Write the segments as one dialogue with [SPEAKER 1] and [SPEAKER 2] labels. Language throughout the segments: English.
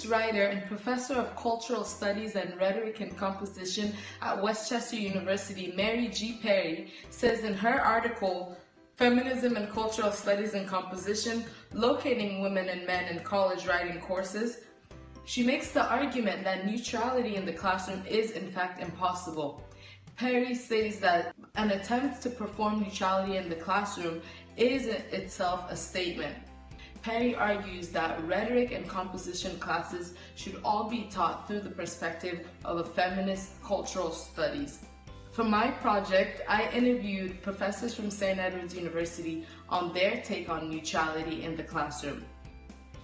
[SPEAKER 1] feminist writer and professor of cultural studies and rhetoric and composition at Westchester University, Mary G. Perry, says in her article, Feminism and Cultural Studies and Composition, Locating Women and Men in College Writing Courses, she makes the argument that neutrality in the classroom is in fact impossible. Perry says that an attempt to perform neutrality in the classroom is in itself a statement. Perry argues that rhetoric and composition classes should all be taught through the perspective of a feminist cultural studies. For my project, I interviewed professors from St. Edward's University on their take on neutrality in the classroom.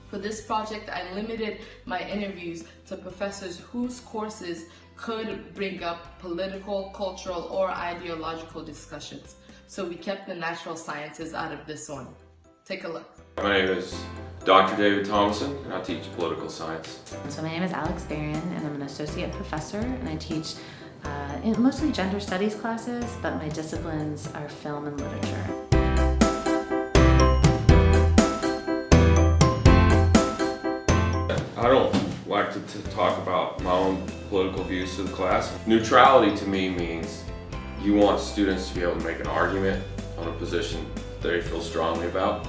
[SPEAKER 1] For this project, I limited my interviews to professors whose courses could bring up political, cultural, or ideological discussions. So we kept the natural sciences out of this one. Take a look.
[SPEAKER 2] My name is Dr. David Thomason, and I teach political science.
[SPEAKER 3] So my name is Alex Barron, and I'm an associate professor, and I teach mostly gender studies classes, but my disciplines are film and literature.
[SPEAKER 2] I don't like to talk about my own political views to the class. Neutrality to me means you want students to be able to make an argument on a position they feel strongly about,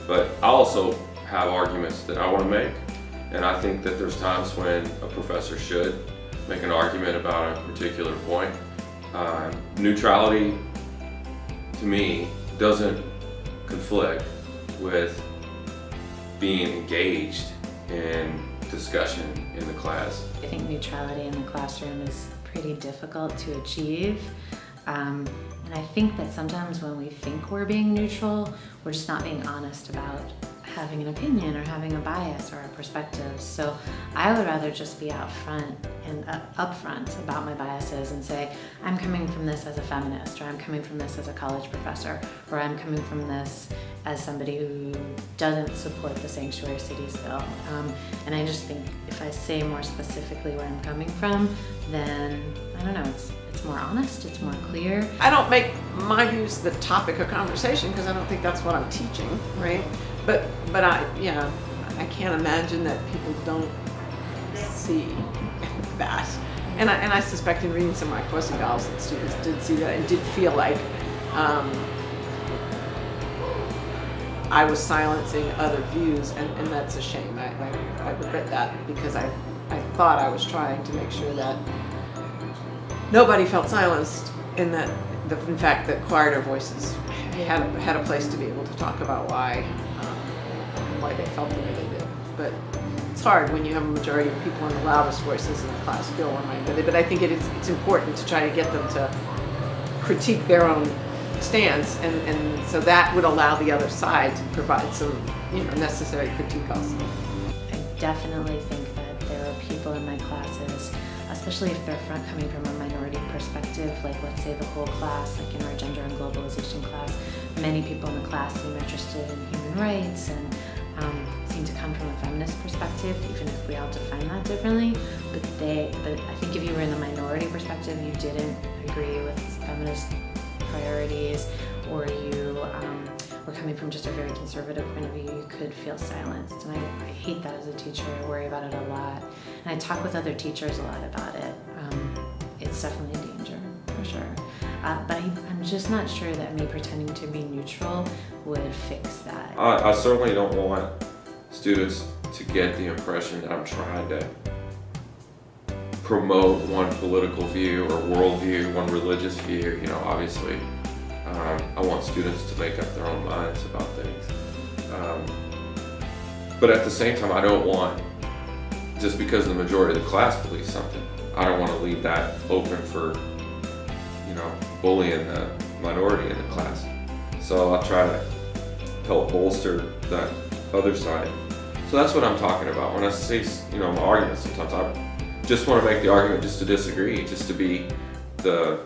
[SPEAKER 2] but I also have arguments that I want to make, and I think that there's times when a professor should make an argument about a particular point. Neutrality to me doesn't conflict with being engaged in discussion in the class.
[SPEAKER 3] I think neutrality in the classroom is pretty difficult to achieve. And I think that sometimes when we think we're being neutral, we're just not being honest about having an opinion or having a bias or a perspective. So I would rather just be out front and upfront about my biases and say, I'm coming from this as a feminist, or I'm coming from this as a college professor, or I'm coming from this as somebody who doesn't support the sanctuary cities bill. And I just think if I say more specifically where I'm coming from, then, I don't know, it's more honest, it's more clear.
[SPEAKER 4] I don't make my views the topic of conversation because I don't think that's what I'm teaching, right? But I can't imagine that people don't see that. And I suspect in reading some of my question gals that students did see that and did feel like I was silencing other views, and that's a shame. I regret that because I thought I was trying to make sure that nobody felt silenced, and that in fact that quieter voices had a place to be able to talk about why they felt the way they did. But it's hard when you have a majority of people and the loudest voices in the class feel one way. But I think it's important to try to get them to critique their own stance, and so that would allow the other side to provide some necessary critique also.
[SPEAKER 3] I definitely think that there are people in my classes, especially if they're coming from a minority perspective, like let's say the whole class, like in our gender and globalization class, many people in the class seem interested in human rights and seem to come from a feminist perspective, even if we all define that differently. But I think if you were in the minority perspective, you didn't agree with feminist priorities, or you were coming from just a very conservative point of view, you could feel silenced. And I hate that as a teacher. I worry about it a lot. And I talk with other teachers a lot about it. It's definitely a danger, for sure. But I'm just not sure that me pretending to be neutral would fix that.
[SPEAKER 2] I certainly don't want students to get the impression that I'm trying to promote one political view or worldview, one religious view. Obviously, I want students to make up their own minds about things. But at the same time, I don't want, just because the majority of the class believes something, I don't want to leave that open for, bullying the minority in the class. So I'll try to help bolster that other side. So that's what I'm talking about. When I say, my arguments, sometimes I just want to make the argument just to disagree, just to be the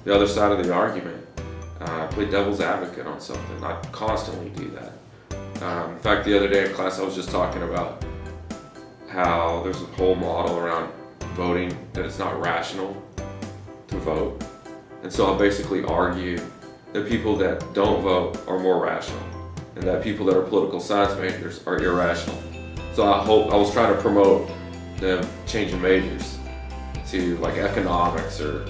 [SPEAKER 2] other side of the argument. Play devil's advocate on something. I constantly do that. In fact, the other day in class, I was just talking about how there's a whole model around voting, that it's not rational to vote. And so I'll basically argue that people that don't vote are more rational, and that people that are political science majors are irrational. So I was trying to promote them changing majors to like economics or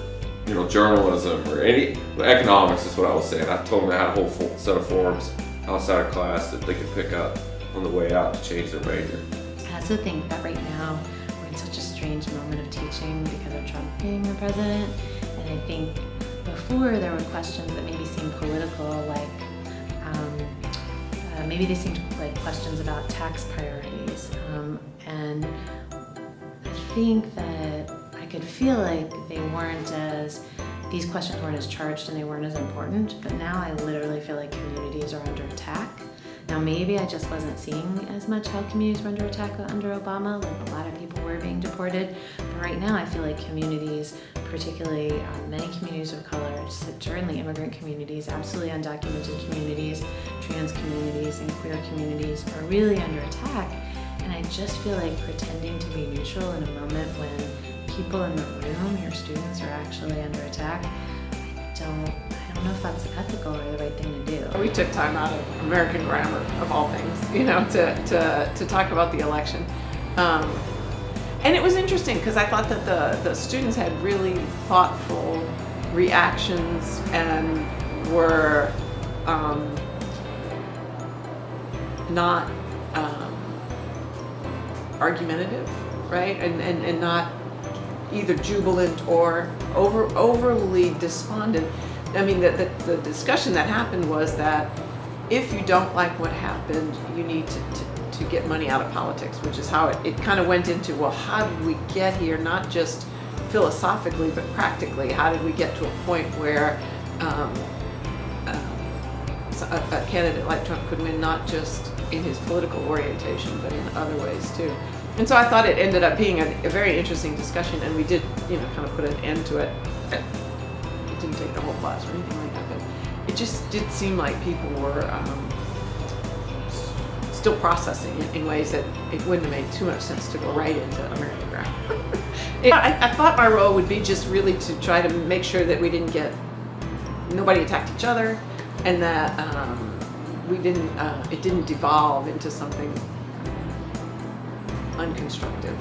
[SPEAKER 2] journalism or economics is what I was saying. I told them I had a whole set of forms outside of class that they could pick up on the way out to change their major.
[SPEAKER 3] I also think that right now we're in such a strange moment of teaching because of Trump being the president, and I think before there were questions that maybe seemed political, like maybe they seemed like questions about tax priorities, and I think that I could feel like these questions weren't as charged and they weren't as important, but now I literally feel like communities are under attack. Now maybe I just wasn't seeing as much how communities were under attack under Obama, like a lot of people were being deported, but right now I feel like communities, particularly many communities of color, certainly immigrant communities, absolutely undocumented communities, trans communities, and queer communities are really under attack. And I just feel like pretending to be neutral in a moment when people in the room, your students, are actually under attack, I don't know if that's ethical or the right thing to do.
[SPEAKER 4] We took time out of American grammar, of all things, to talk about the election. And it was interesting because I thought that the students had really thoughtful reactions and were not argumentative, right? And not either jubilant or overly despondent. I mean, the discussion that happened was that if you don't like what happened, you need to get money out of politics, which is how it kind of went into, well, how did we get here, not just philosophically, but practically? How did we get to a point where a candidate like Trump could win, not just in his political orientation, but in other ways too? And so I thought it ended up being a very interesting discussion, and we did, kind of put an end to it. It didn't take the whole class or anything like that, but it just did seem like people were still processing it in ways that it wouldn't have made too much sense to go right into American grammar. I thought my role would be just really to try to make sure that we didn't nobody attacked each other, and that it didn't devolve into something unconstructive.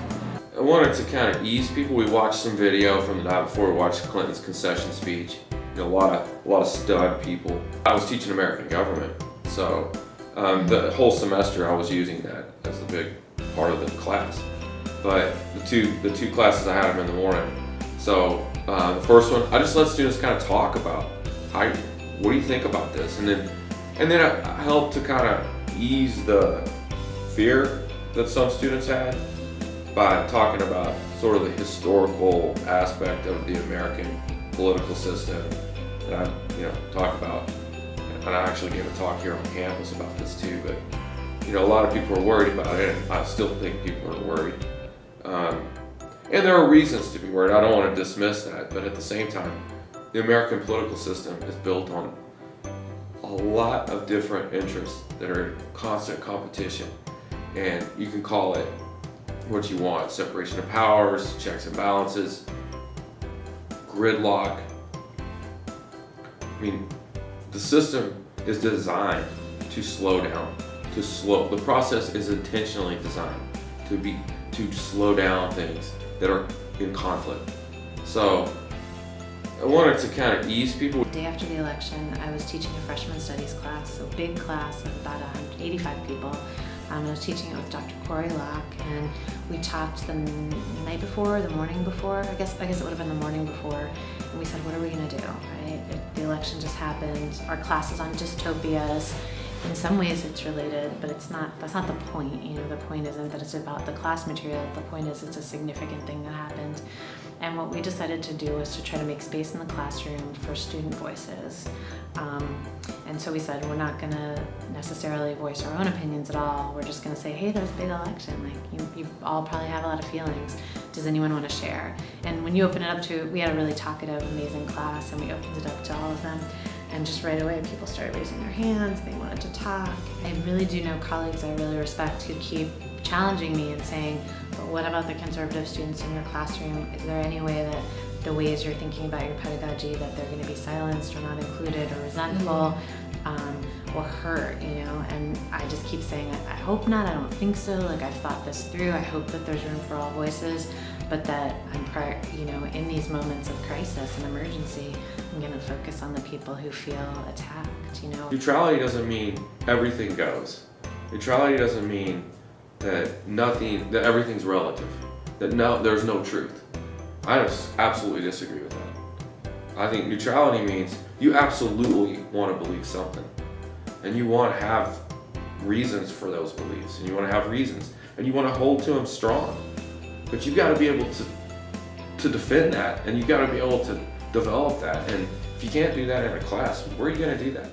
[SPEAKER 2] I wanted to kind of ease people. We watched some video from the night before. We watched Clinton's concession speech. A lot of stud people. I was teaching American government, so the whole semester I was using that as a big part of the class. But the two classes I had them in the morning. So the first one, I just let students kind of talk about what do you think about this, and then I helped to kind of ease the fear that some students had by talking about sort of the historical aspect of the American political system. And I talk about, and I actually gave a talk here on campus about this too, but a lot of people are worried about it, and I still think people are worried. And there are reasons to be worried. I don't want to dismiss that, but at the same time, the American political system is built on a lot of different interests that are in constant competition, and you can call it what you want: separation of powers, checks and balances, gridlock. I mean, the system is designed to slow down, the process is intentionally designed to slow down things that are in conflict. So I wanted to kind of ease people.
[SPEAKER 3] The day after the election, I was teaching a freshman studies class, a big class of about 185 people. I was teaching it with Dr. Corey Locke, and we talked the night before, the morning before, I guess it would have been the morning before, and we said, what are we going to do, right? The election just happened, our class is on dystopias. In some ways it's related, but that's not the point. The point isn't that it's about the class material, the point is it's a significant thing that happened. And what we decided to do was to try to make space in the classroom for student voices. And so we said, we're not going to necessarily voice our own opinions at all. We're just going to say, hey, there's a big election. Like, you all probably have a lot of feelings. Does anyone want to share? And when you open it up to, we had a really talkative, amazing class, and we opened it up to all of them. And just right away, people started raising their hands. They wanted to talk. I really do know colleagues I really respect who keep challenging me and saying, but what about the conservative students in your classroom? Is there any way that the ways you're thinking about your pedagogy, that they're going to be silenced or not included or resentful? or hurt, you know, and I just keep saying, I hope not, I don't think so, like I've thought this through, I hope that there's room for all voices, but that you know, in these moments of crisis and emergency, I'm gonna focus on the people who feel attacked, you know.
[SPEAKER 2] Neutrality doesn't mean everything goes. Neutrality doesn't mean that everything's relative, that there's no truth. I just absolutely disagree with that. I think neutrality means you absolutely want to believe something, and you want to have reasons for those beliefs, and you want to have reasons, and you want to hold to them strong. But you've got to be able to defend that, and you've got to be able to develop that. And if you can't do that in a class, where are you going to do that?